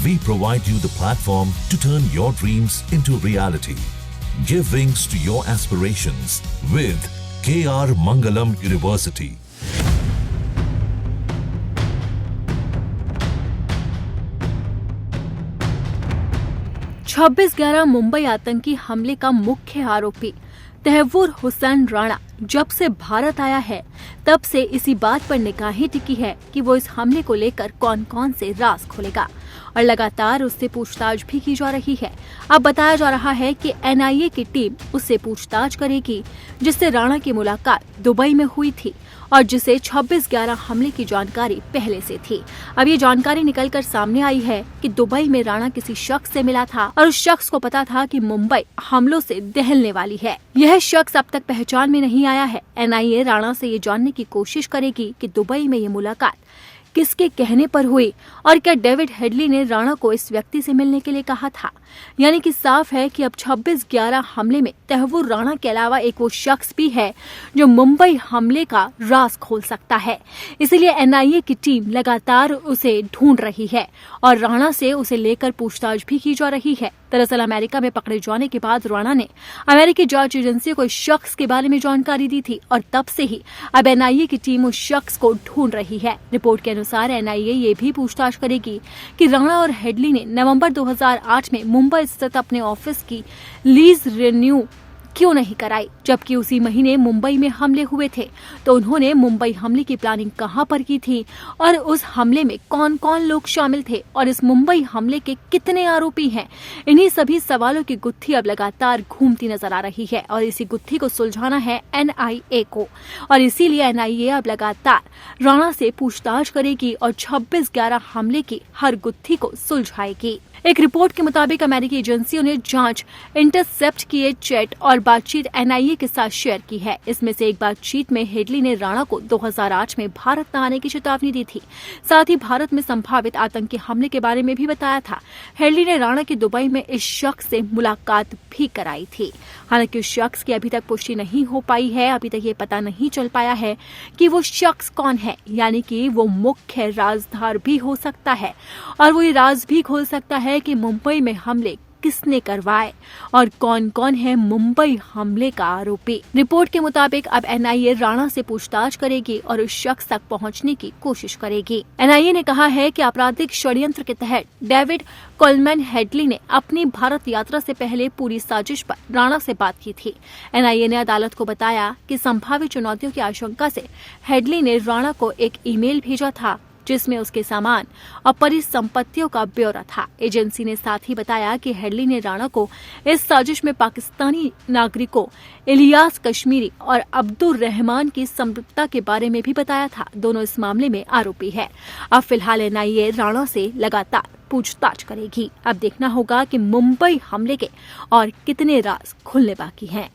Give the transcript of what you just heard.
we provide you the platform to turn your dreams into reality. Give wings to your aspirations with KR Mangalam University. छब्बीस 11 मुंबई आतंकी हमले का मुख्य आरोपी तहव्वुर हुसैन राणा जब से भारत आया है तब से इसी बात पर निगाहें टिकी है कि वो इस हमले को लेकर कौन कौन से राज खोलेगा और लगातार उससे पूछताछ भी की जा रही है। अब बताया जा रहा है कि एनआईए की टीम उससे पूछताछ करेगी जिससे राणा की मुलाकात दुबई में हुई थी और जिसे 26/11 हमले की जानकारी पहले से थी। अब ये जानकारी निकलकर सामने आई है कि दुबई में राणा किसी शख्स से मिला था और उस शख्स को पता था कि मुंबई हमलों से दहलने वाली है। यह शख्स अब तक पहचान में नहीं आया है। एनआईए राणा से ये जानने की कोशिश करेगी कि दुबई में ये मुलाकात किसके कहने पर हुई और क्या डेविड हेडली ने राणा को इस व्यक्ति से मिलने के लिए कहा था। यानी कि साफ है कि अब 26/11 हमले में तहव्वुर राणा के अलावा एक वो शख्स भी है जो मुंबई हमले का राज खोल सकता है। इसीलिए एनआईए की टीम लगातार उसे ढूंढ रही है और राणा से उसे लेकर पूछताछ भी की जा रही है। दरअसल अमेरिका में पकड़े जाने के बाद राणा ने अमेरिकी जांच एजेंसी को इस शख्स के बारे में जानकारी दी थी और तब से ही अब एनआईए की टीम उस शख्स को ढूंढ रही है। रिपोर्ट के अनुसार एनआईए ये भी पूछताछ करेगी कि राणा और हेडली ने नवंबर 2008 में मुंबई स्थित अपने ऑफिस की लीज रिन्यू क्यों नहीं कराई, जबकि उसी महीने मुंबई में हमले हुए थे। तो उन्होंने मुंबई हमले की प्लानिंग कहां पर की थी और उस हमले में कौन कौन लोग शामिल थे और इस मुंबई हमले के कितने आरोपी हैं। इन्हीं सभी सवालों की गुत्थी अब लगातार घूमती नजर आ रही है और इसी गुत्थी को सुलझाना है एनआईए को और इसीलिए एनआईए अब लगातार राणा से पूछताछ करेगी और 26/11 हमले की हर गुत्थी को सुलझाएगी। एक रिपोर्ट के मुताबिक अमेरिकी एजेंसियों ने जांच इंटरसेप्ट किए चैट और बातचीत एनआईए के साथ शेयर की है। इसमें से एक बातचीत में हेडली ने राणा को 2008 में भारत न आने की चेतावनी दी थी। साथ ही भारत में संभावित आतंकी हमले के बारे में भी बताया था। हेडली ने राणा की दुबई में इस शख्स से मुलाकात भी कराई थी। हालांकि उस शख्स की अभी तक पुष्टि नहीं हो पाई है। अभी तक ये पता नहीं चल पाया है कि वो शख्स कौन है, यानी कि वो मुख्य राजधार भी हो सकता है और वो ये राज भी खोल सकता है कि मुंबई में हमले किसने करवाए और कौन कौन है मुंबई हमले का आरोपी। रिपोर्ट के मुताबिक अब एनआईए राणा से पूछताछ करेगी और उस शख्स तक पहुंचने की कोशिश करेगी। एनआईए ने कहा है कि आपराधिक षड्यंत्र के तहत डेविड कोलमैन हेडली ने अपनी भारत यात्रा से पहले पूरी साजिश पर राणा से बात की थी। एनआईए ने अदालत को बताया कि संभावित चुनौतियों की आशंका से हेडली ने राणा को एक ईमेल भेजा था जिसमें उसके सामान और परिसंपत्तियों का ब्यौरा था। एजेंसी ने साथ ही बताया कि हेडली ने राणा को इस साजिश में पाकिस्तानी नागरिकों इलियास कश्मीरी और अब्दुल रहमान की संपृक्तता के बारे में भी बताया था। दोनों इस मामले में आरोपी है। अब फिलहाल एनआईए राणा से लगातार पूछताछ करेगी। अब देखना होगा कि मुंबई हमले के और कितने राज खुलने बाकी हैं।